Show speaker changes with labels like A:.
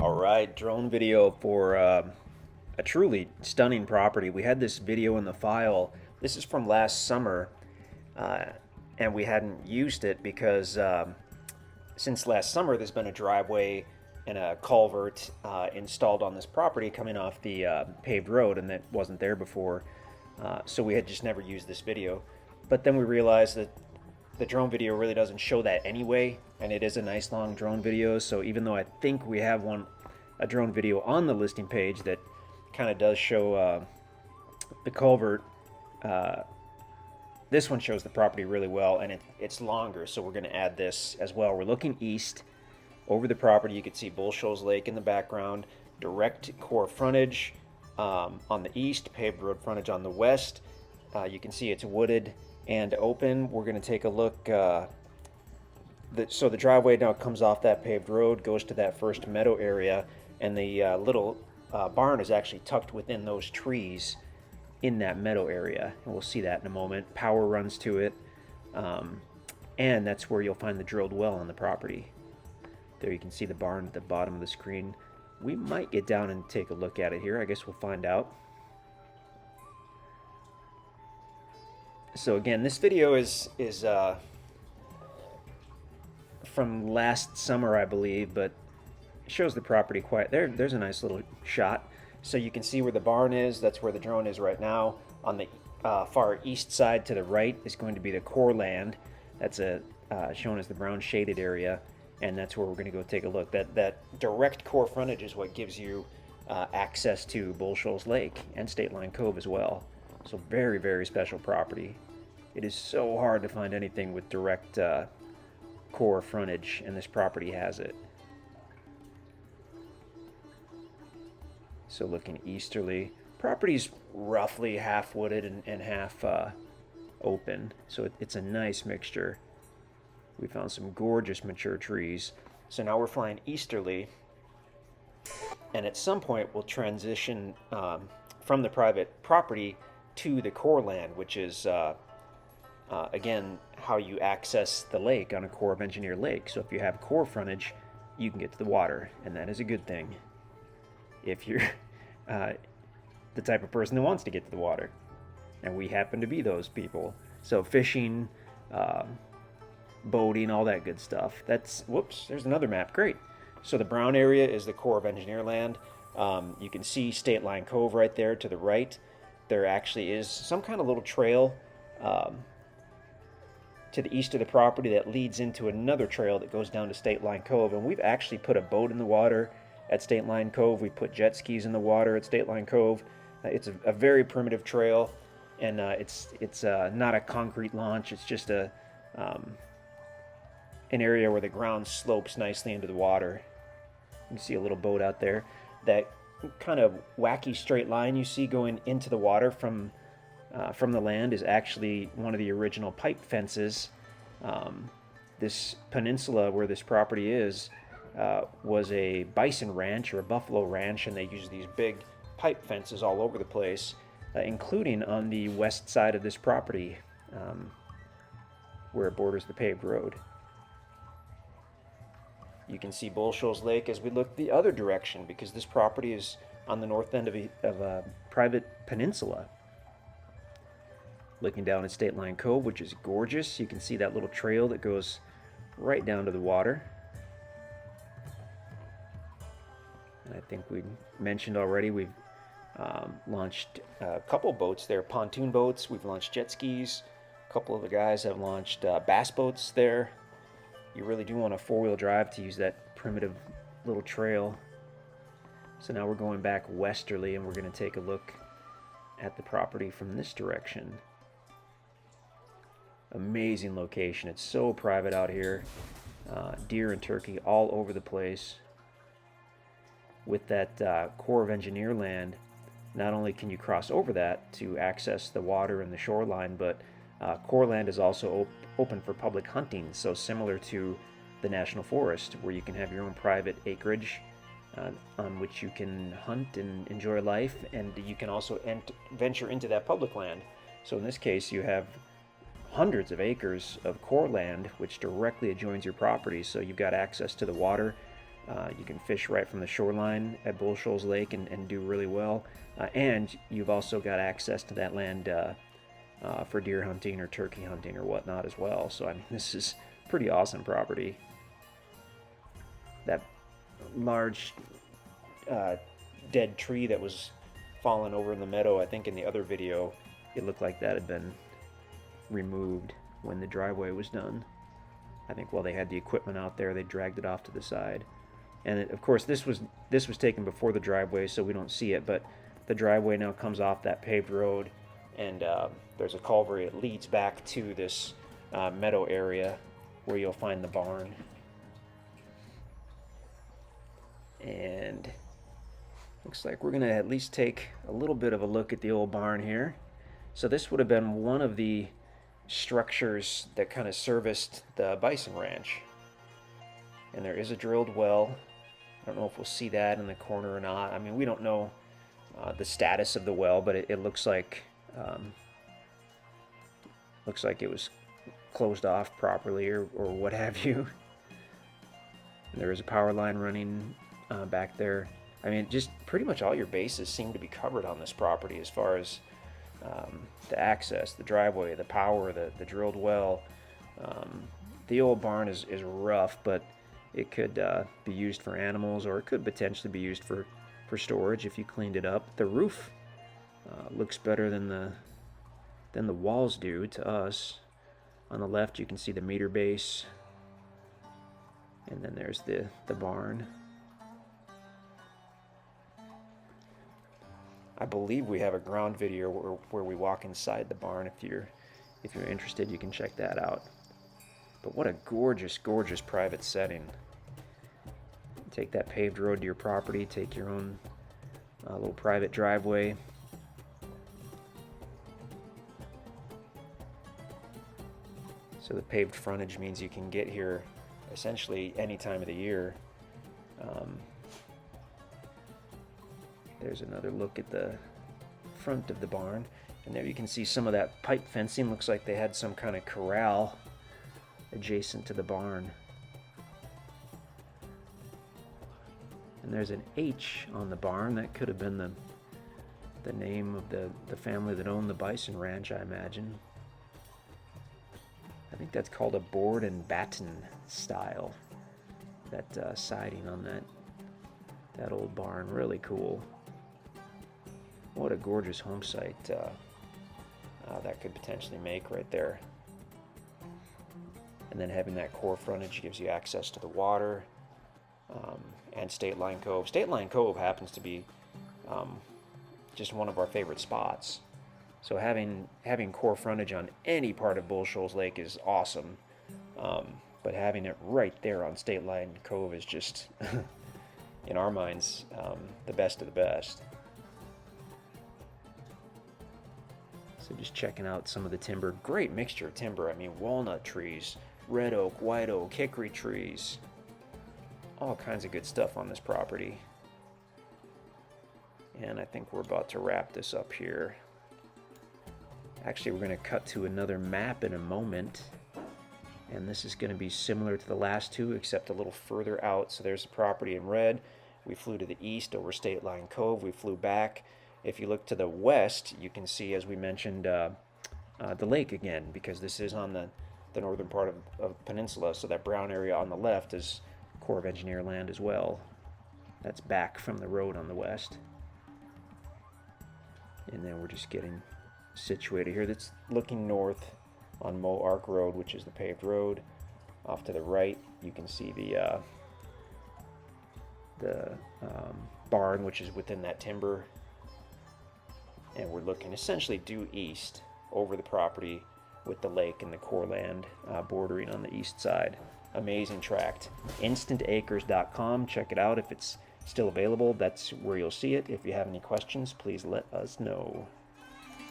A: All right, drone video for a truly stunning property. We had this video in the file. This is from last summer, uh, and we hadn't used it because since last summer there's been a driveway and a culvert installed on this property coming off the paved road, and that wasn't there before. So we had just never used this video. But then we realized that the drone video really doesn't show that anyway, and it is a nice long drone video. So even though I think we have a drone video on the listing page that kind of does show the culvert, this one shows the property really well, and it's longer, so we're going to add this as well. We're looking east over the property. You can see Bull Shoals Lake in the background, direct core frontage on the east, paved road frontage on the west. You can see it's wooded and open. We're going to take a look. So the driveway now comes off that paved road, goes to that first meadow area, and the little barn is actually tucked within those trees in that meadow area. And we'll see that in a moment. Power runs to it, and that's where you'll find the drilled well on the property. There you can see the barn at the bottom of the screen. We might get down and take a look at it here. I guess we'll find out. So again, this video is from last summer, I believe, but it shows the property quite there. There's a nice little shot. So you can see where the barn is. That's where the drone is right now. On the far east side to the right is going to be the core land. That's shown as the brown shaded area, and that's where we're going to go take a look. That direct core frontage is what gives you access to Bull Shoals Lake and State Line Cove as well. So very, very special property. It is so hard to find anything with direct core frontage, and this property has it. So looking easterly, property's roughly half wooded and half open. So it's a nice mixture. We found some gorgeous mature trees. So now we're flying easterly, and at some point we'll transition from the private property to the core land, which is again how you access the lake on a Corps of Engineer lake. So if you have core frontage, you can get to the water, and that is a good thing if you're the type of person who wants to get to the water, and we happen to be those people. So fishing, boating, all that good stuff. Whoops, there's another map. Great. So the brown area is the Corps of Engineer land. You can see State Line Cove right there to the right. There actually is some kind of little trail to the east of the property that leads into another trail that goes down to State Line Cove, and we've actually put a boat in the water at State Line Cove. We put jet skis in the water at State Line Cove. It's a very primitive trail, and it's not a concrete launch. It's just an area where the ground slopes nicely into the water. You can see a little boat out there. That kind of wacky straight line you see going into the water from the land is actually one of the original pipe fences. This peninsula where this property is was a bison ranch or a buffalo ranch, and they used these big pipe fences all over the place, including on the west side of this property where it borders the paved road. You can see Bull Shoals Lake as we look the other direction, because this property is on the north end of a private peninsula. Looking down at State Line Cove, which is gorgeous. You can see that little trail that goes right down to the water. And I think we mentioned already, we've launched a couple boats there, pontoon boats. We've launched jet skis. A couple of the guys have launched bass boats there. You really do want a four-wheel drive to use that primitive little trail. So now we're going back westerly, and we're going to take a look at the property from this direction. Amazing location. It's so private out here. Deer and turkey all over the place. With that Corps of Engineer land, not only can you cross over that to access the water and the shoreline, but Corps land is also open for public hunting, so similar to the National Forest, where you can have your own private acreage on which you can hunt and enjoy life, and you can also venture into that public land. So in this case, you have hundreds of acres of core land which directly adjoins your property, so you've got access to the water You can fish right from the shoreline at Bull Shoals Lake and do really well. And you've also got access to that land for deer hunting or turkey hunting or whatnot as well. So I mean, this is pretty awesome property. That large dead tree that was fallen over in the meadow, I think in the other video, it looked like that had been removed when the driveway was done. I think while they had the equipment out there, they dragged it off to the side. And of course, this was taken before the driveway, so we don't see it. But the driveway now comes off that paved road, and there's a culvert. It leads back to this meadow area where you'll find the barn. And looks like we're gonna at least take a little bit of a look at the old barn here. So this would have been one of the structures that kind of serviced the bison ranch. And there is a drilled well. I don't know if we'll see that in the corner or not. I mean, we don't know the status of the well, but it looks like it was closed off properly or what have you. And there is a power line running back there. I mean, just pretty much all your bases seem to be covered on this property as far as the access, the driveway, the power, the drilled well. The old barn is rough, but it could be used for animals, or it could potentially be used for storage if you cleaned it up. The roof looks better than the walls do to us. On the left, you can see the meter base, and then there's the barn. I believe we have a ground video where we walk inside the barn. If you're interested, you can check that out. But what a gorgeous, gorgeous private setting. Take that paved road to your property, take your own little private driveway. So the paved frontage means you can get here essentially any time of the year. There's another look at the front of the barn, and there you can see some of that pipe fencing. Looks like they had some kind of corral adjacent to the barn. And there's an H on the barn. That could have been the name of the family that owned the bison ranch, I imagine. I think that's called a board and batten style. That siding on that old barn, really cool. What a gorgeous home site that could potentially make right there. And then having that core frontage gives you access to the water and State Line Cove. State Line Cove happens to be just one of our favorite spots. So having core frontage on any part of Bull Shoals Lake is awesome. But having it right there on State Line Cove is just, in our minds, the best of the best. So just checking out some of the timber. Great mixture of timber. I mean, walnut trees, red oak, white oak, hickory trees. All kinds of good stuff on this property. And I think we're about to wrap this up here. Actually, we're going to cut to another map in a moment. And this is going to be similar to the last two, except a little further out. So there's the property in red. We flew to the east over State Line Cove. We flew back. If you look to the west, you can see, as we mentioned, the lake again, because this is on the northern part of the peninsula. So that brown area on the left is Corps of Engineer land as well. That's back from the road on the west. And then we're just getting situated here. That's looking north on Mo Ark Road, which is the paved road. Off to the right, you can see the barn, which is within that timber. And we're looking essentially due east over the property with the lake and the core land bordering on the east side. Amazing tract. InstantAcres.com. Check it out if it's still available. That's where you'll see it. If you have any questions, please let us know.